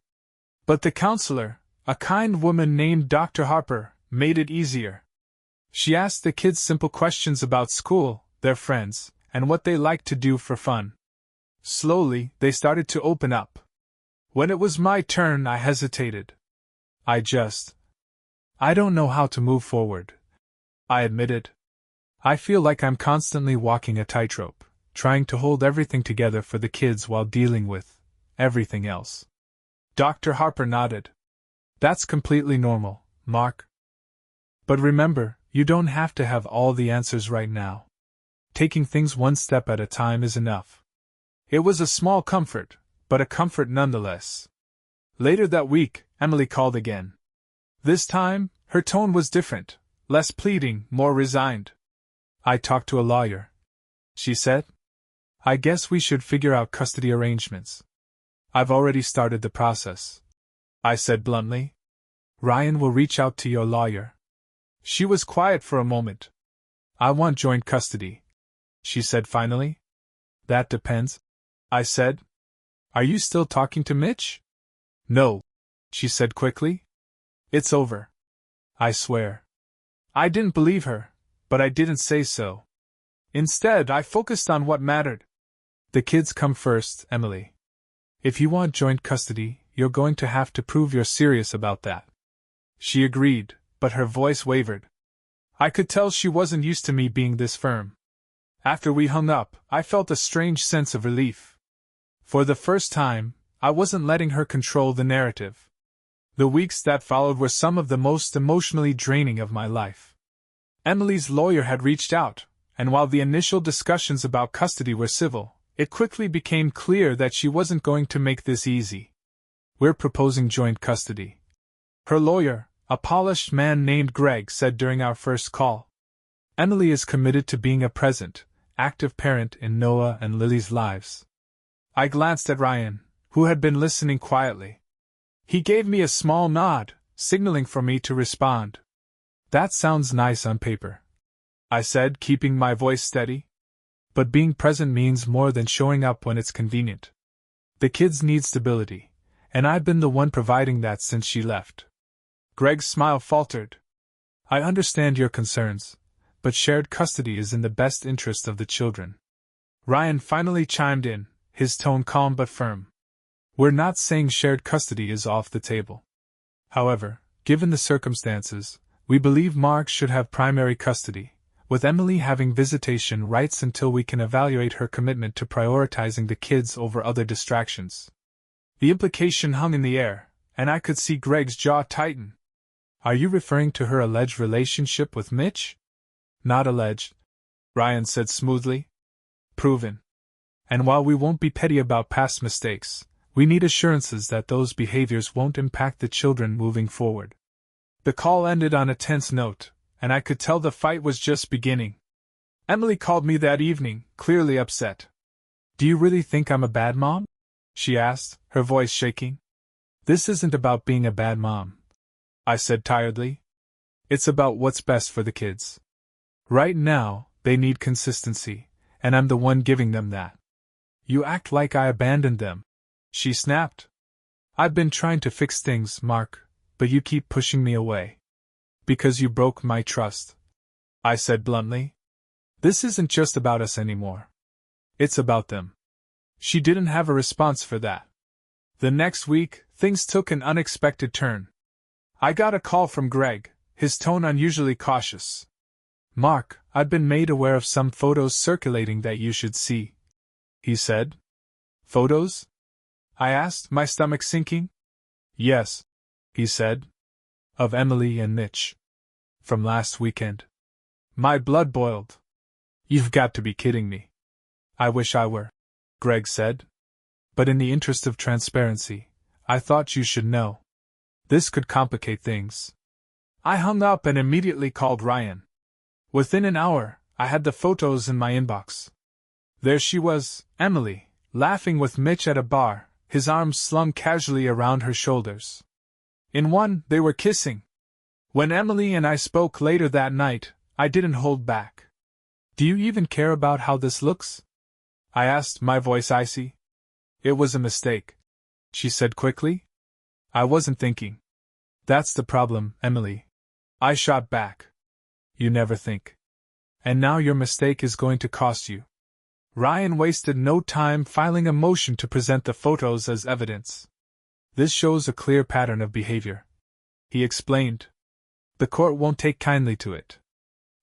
But the counselor, a kind woman named Dr. Harper, made it easier. She asked the kids simple questions about school, their friends, and what they liked to do for fun. Slowly, they started to open up. When it was my turn, I hesitated. I don't know how to move forward, I admitted. I feel like I'm constantly walking a tightrope, trying to hold everything together for the kids while dealing with everything else. Dr. Harper nodded. That's completely normal, Mark. But remember, you don't have to have all the answers right now. Taking things one step at a time is enough. It was a small comfort, but a comfort nonetheless. Later that week, Emily called again. This time, her tone was different, less pleading, more resigned. I talked to a lawyer, she said. I guess we should figure out custody arrangements. I've already started the process, I said bluntly. Ryan will reach out to your lawyer. She was quiet for a moment. I want joint custody, she said finally. That depends, I said. Are you still talking to Mitch? No, she said quickly. It's over. I swear. I didn't believe her, but I didn't say so. Instead, I focused on what mattered. The kids come first, Emily. If you want joint custody, you're going to have to prove you're serious about that. She agreed, but her voice wavered. I could tell she wasn't used to me being this firm. After we hung up, I felt a strange sense of relief. For the first time, I wasn't letting her control the narrative. The weeks that followed were some of the most emotionally draining of my life. Emily's lawyer had reached out, and while the initial discussions about custody were civil, it quickly became clear that she wasn't going to make this easy. We're proposing joint custody, her lawyer, a polished man named Greg, said during our first call. Emily is committed to being a present, active parent in Noah and Lily's lives. I glanced at Ryan, who had been listening quietly. He gave me a small nod, signaling for me to respond. That sounds nice on paper, I said, keeping my voice steady. But being present means more than showing up when it's convenient. The kids need stability, and I've been the one providing that since she left. Greg's smile faltered. I understand your concerns, but shared custody is in the best interest of the children. Ryan finally chimed in, his tone calm but firm. We're not saying shared custody is off the table. However, given the circumstances, we believe Mark should have primary custody, with Emily having visitation rights until we can evaluate her commitment to prioritizing the kids over other distractions. The implication hung in the air, and I could see Greg's jaw tighten. Are you referring to her alleged relationship with Mitch? Not alleged, Ryan said smoothly. Proven. And while we won't be petty about past mistakes, we need assurances that those behaviors won't impact the children moving forward. The call ended on a tense note, and I could tell the fight was just beginning. Emily called me that evening, clearly upset. Do you really think I'm a bad mom? She asked, her voice shaking. This isn't about being a bad mom, I said tiredly. It's about what's best for the kids. Right now, they need consistency, and I'm the one giving them that. You act like I abandoned them, she snapped. I've been trying to fix things, Mark, but you keep pushing me away. Because you broke my trust, I said bluntly. This isn't just about us anymore. It's about them. She didn't have a response for that. The next week, things took an unexpected turn. I got a call from Greg, his tone unusually cautious. Mark, I've been made aware of some photos circulating that you should see, he said. Photos? I asked, my stomach sinking. Yes, he said. Of Emily and Mitch. From last weekend. My blood boiled. You've got to be kidding me. I wish I were, Greg said. But in the interest of transparency, I thought you should know. This could complicate things. I hung up and immediately called Ryan. Within an hour, I had the photos in my inbox. There she was, Emily, laughing with Mitch at a bar, his arms slung casually around her shoulders. In one, they were kissing. When Emily and I spoke later that night, I didn't hold back. Do you even care about how this looks? I asked, my voice icy. It was a mistake, she said quickly. I wasn't thinking. That's the problem, Emily. I shot back. You never think. And now your mistake is going to cost you. Ryan wasted no time filing a motion to present the photos as evidence. This shows a clear pattern of behavior, he explained. The court won't take kindly to it.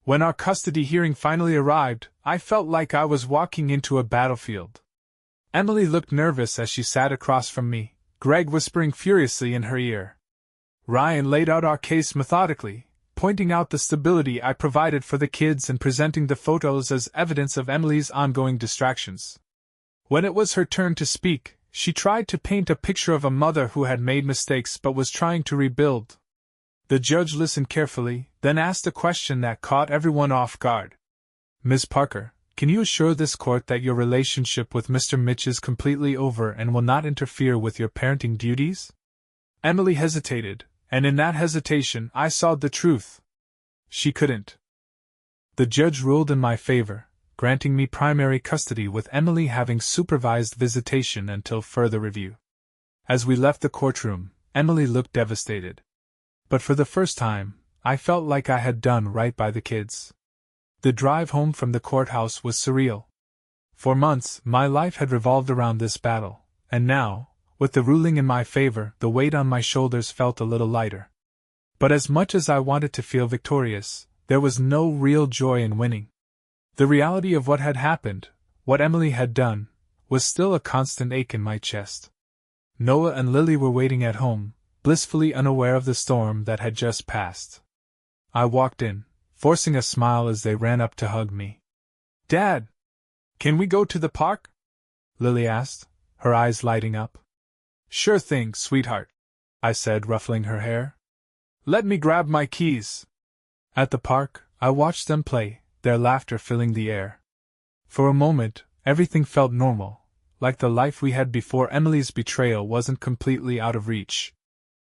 When our custody hearing finally arrived, I felt like I was walking into a battlefield. Emily looked nervous as she sat across from me, Greg whispering furiously in her ear. Ryan laid out our case methodically, pointing out the stability I provided for the kids and presenting the photos as evidence of Emily's ongoing distractions. When it was her turn to speak, she tried to paint a picture of a mother who had made mistakes but was trying to rebuild. The judge listened carefully, then asked a question that caught everyone off guard. Miss Parker, can you assure this court that your relationship with Mr. Mitch is completely over and will not interfere with your parenting duties? Emily hesitated, and in that hesitation I saw the truth. She couldn't. The judge ruled in my favor, granting me primary custody with Emily having supervised visitation until further review. As we left the courtroom, Emily looked devastated. But for the first time, I felt like I had done right by the kids. The drive home from the courthouse was surreal. For months, my life had revolved around this battle, and now, with the ruling in my favor, the weight on my shoulders felt a little lighter. But as much as I wanted to feel victorious, there was no real joy in winning. The reality of what had happened, what Emily had done, was still a constant ache in my chest. Noah and Lily were waiting at home, blissfully unaware of the storm that had just passed. I walked in, forcing a smile as they ran up to hug me. "Dad! Can we go to the park?" Lily asked, her eyes lighting up. "Sure thing, sweetheart," I said, ruffling her hair. "Let me grab my keys." At the park, I watched them play, their laughter filling the air. For a moment, everything felt normal, like the life we had before Emily's betrayal wasn't completely out of reach.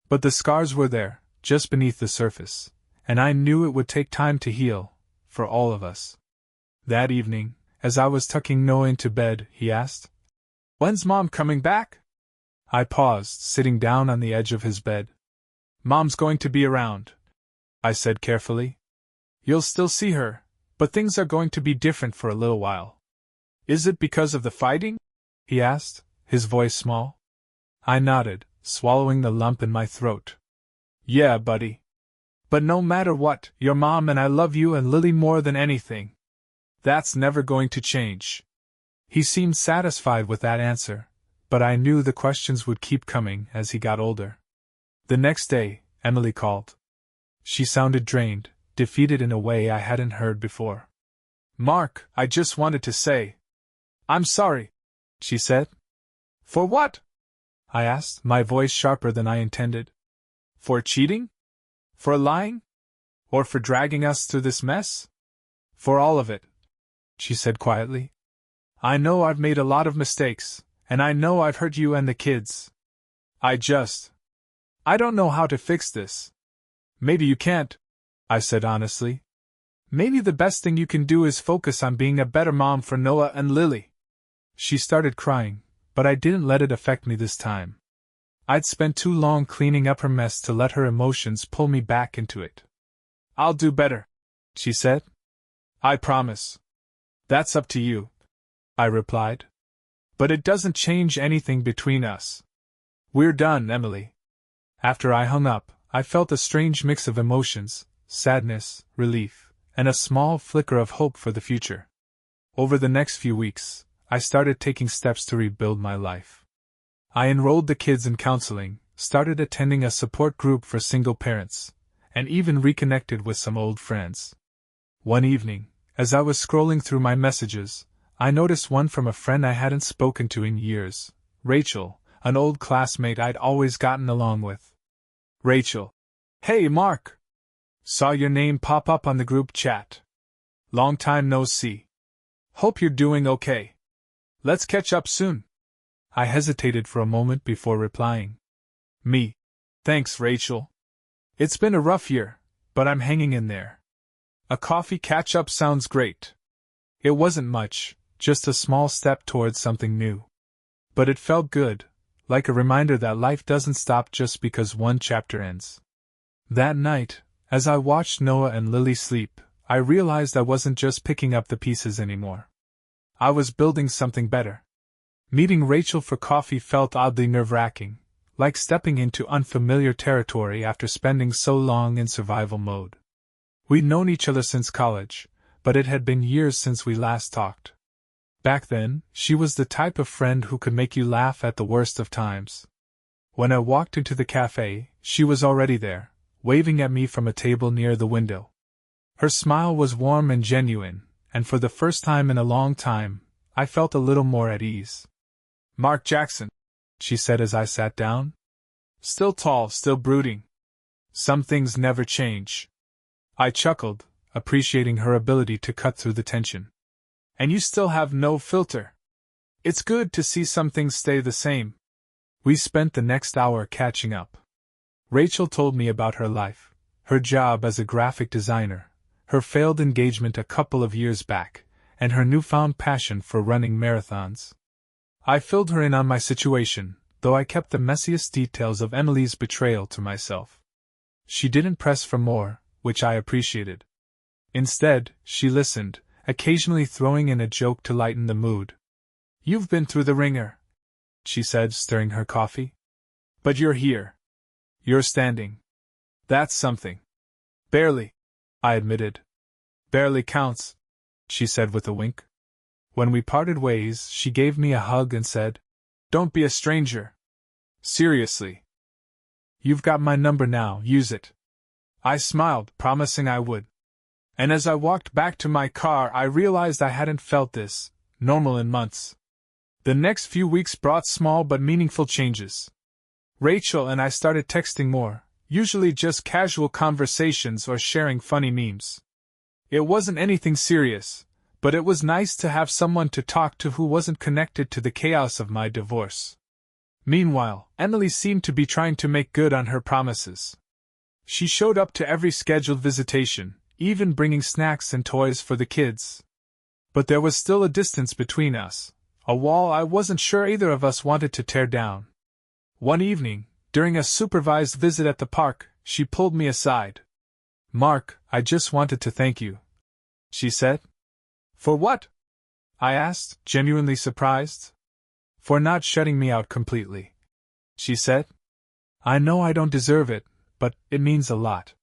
But the scars were there, just beneath the surface, and I knew it would take time to heal, for all of us. That evening, as I was tucking Noah into bed, he asked, "When's Mom coming back?" I paused, sitting down on the edge of his bed. "Mom's going to be around," I said carefully. "You'll still see her, but things are going to be different for a little while." "Is it because of the fighting?" he asked, his voice small. I nodded, swallowing the lump in my throat. "Yeah, buddy. But no matter what, you're Mom and I love you and Lily more than anything. That's never going to change." He seemed satisfied with that answer, but I knew the questions would keep coming as he got older. The next day, Emily called. She sounded drained, defeated in a way I hadn't heard before. "Mark, I just wanted to say, I'm sorry," she said. "For what?" I asked, my voice sharper than I intended. "For cheating? For lying? Or for dragging us through this mess?" "For all of it," she said quietly. "I know I've made a lot of mistakes, and I know I've hurt you and the kids. I don't know how to fix this." "Maybe you can't," I said honestly. "Maybe the best thing you can do is focus on being a better mom for Noah and Lily." She started crying, but I didn't let it affect me this time. I'd spent too long cleaning up her mess to let her emotions pull me back into it. "I'll do better," she said. "I promise." "That's up to you," I replied. "But it doesn't change anything between us. We're done, Emily." After I hung up, I felt a strange mix of emotions, sadness, relief, and a small flicker of hope for the future. Over the next few weeks, I started taking steps to rebuild my life. I enrolled the kids in counseling, started attending a support group for single parents, and even reconnected with some old friends. One evening, as I was scrolling through my messages, I noticed one from a friend I hadn't spoken to in years, Rachel, an old classmate I'd always gotten along with. "Rachel. Hey, Mark. Saw your name pop up on the group chat. Long time no see. Hope you're doing okay. Let's catch up soon." I hesitated for a moment before replying. "Me. Thanks, Rachel. It's been a rough year, but I'm hanging in there. A coffee catch-up sounds great." It wasn't much, just a small step towards something new. But it felt good, like a reminder that life doesn't stop just because one chapter ends. That night, as I watched Noah and Lily sleep, I realized I wasn't just picking up the pieces anymore. I was building something better. Meeting Rachel for coffee felt oddly nerve-wracking, like stepping into unfamiliar territory after spending so long in survival mode. We'd known each other since college, but it had been years since we last talked. Back then, she was the type of friend who could make you laugh at the worst of times. When I walked into the cafe, she was already there, waving at me from a table near the window. Her smile was warm and genuine, and for the first time in a long time, I felt a little more at ease. "Mark Jackson," she said as I sat down. "Still tall, still brooding. Some things never change." I chuckled, appreciating her ability to cut through the tension. And you still have no filter. It's good to see some things stay the same. We spent the next hour catching up. Rachel told me about her life, her job as a graphic designer, her failed engagement a couple of years back, and her newfound passion for running marathons. I filled her in on my situation, though I kept the messiest details of Emily's betrayal to myself. She didn't press for more, which I appreciated. Instead, she listened, occasionally throwing in a joke to lighten the mood. "You've been through the ringer," she said, stirring her coffee. "But you're here. You're standing. That's something." "Barely," I admitted. "Barely counts," she said with a wink. When we parted ways, she gave me a hug and said, "Don't be a stranger. Seriously. You've got my number now, use it." I smiled, promising I would. And as I walked back to my car, I realized I hadn't felt this normal in months. The next few weeks brought small but meaningful changes. Rachel and I started texting more, usually just casual conversations or sharing funny memes. It wasn't anything serious, but it was nice to have someone to talk to who wasn't connected to the chaos of my divorce. Meanwhile, Emily seemed to be trying to make good on her promises. She showed up to every scheduled visitation, even bringing snacks and toys for the kids. But there was still a distance between us, a wall I wasn't sure either of us wanted to tear down. One evening, during a supervised visit at the park, she pulled me aside. "Mark, I just wanted to thank you," she said. "For what?" I asked, genuinely surprised. "For not shutting me out completely," she said. "I know I don't deserve it, but it means a lot."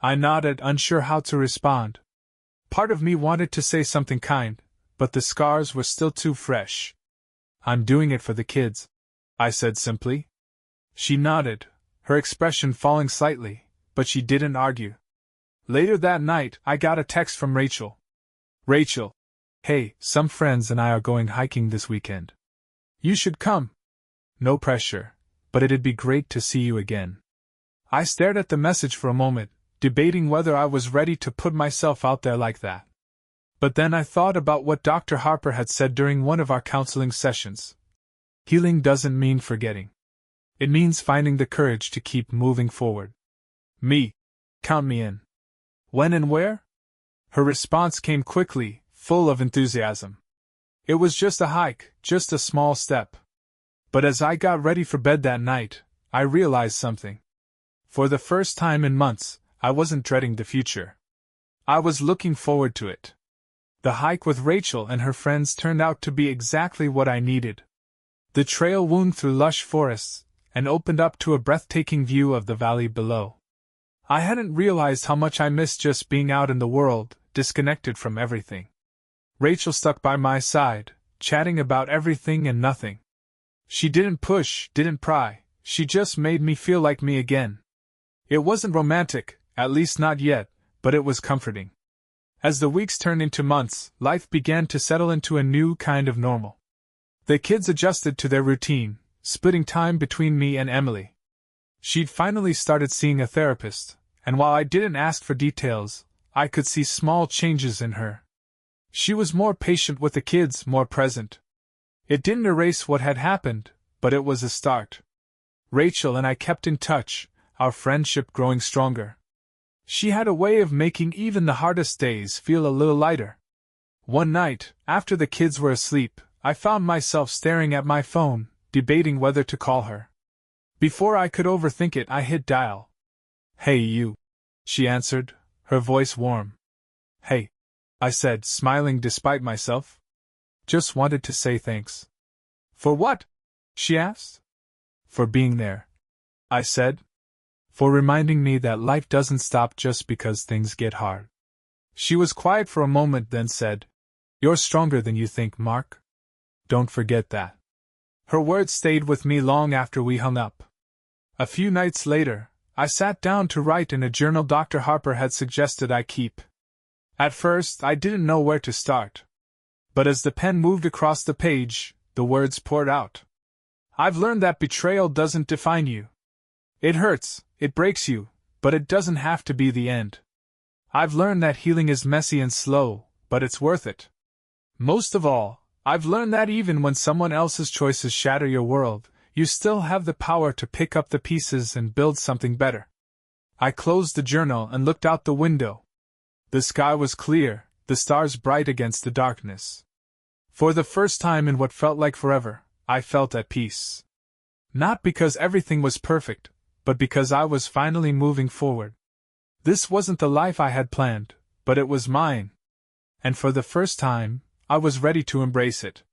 I nodded, unsure how to respond. Part of me wanted to say something kind, but the scars were still too fresh. "I'm doing it for the kids," I said simply. She nodded, her expression falling slightly, but she didn't argue. Later that night, I got a text from Rachel. "Rachel, hey, some friends and I are going hiking this weekend. You should come. No pressure, but it'd be great to see you again." I stared at the message for a moment, debating whether I was ready to put myself out there like that. But then I thought about what Dr. Harper had said during one of our counseling sessions. Healing doesn't mean forgetting. It means finding the courage to keep moving forward. Count me in. When and where? Her response came quickly, full of enthusiasm. It was just a hike, just a small step. But as I got ready for bed that night, I realized something. For the first time in months, I wasn't dreading the future. I was looking forward to it. The hike with Rachel and her friends turned out to be exactly what I needed. The trail wound through lush forests and opened up to a breathtaking view of the valley below. I hadn't realized how much I missed just being out in the world, disconnected from everything. Rachel stuck by my side, chatting about everything and nothing. She didn't push, didn't pry, she just made me feel like me again. It wasn't romantic, at least not yet, but it was comforting. As the weeks turned into months, life began to settle into a new kind of normal. The kids adjusted to their routine, splitting time between me and Emily. She'd finally started seeing a therapist, and while I didn't ask for details, I could see small changes in her. She was more patient with the kids, more present. It didn't erase what had happened, but it was a start. Rachel and I kept in touch, our friendship growing stronger. She had a way of making even the hardest days feel a little lighter. One night, after the kids were asleep, I found myself staring at my phone, debating whether to call her. Before I could overthink it, I hit dial. "Hey you," she answered, her voice warm. "Hey," I said, smiling despite myself. "Just wanted to say thanks." "For what?" she asked. "For being there," I said. "For reminding me that life doesn't stop just because things get hard." She was quiet for a moment, then said, "You're stronger than you think, Mark. Don't forget that." Her words stayed with me long after we hung up. A few nights later, I sat down to write in a journal Dr. Harper had suggested I keep. At first, I didn't know where to start. But as the pen moved across the page, the words poured out. "I've learned that betrayal doesn't define you. It hurts, it breaks you, but it doesn't have to be the end. I've learned that healing is messy and slow, but it's worth it. Most of all, I've learned that even when someone else's choices shatter your world, you still have the power to pick up the pieces and build something better. I closed the journal and looked out the window. The sky was clear, the stars bright against the darkness. For the first time in what felt like forever, I felt at peace. Not because everything was perfect, but because I was finally moving forward. This wasn't the life I had planned, but it was mine. And for the first time, I was ready to embrace it.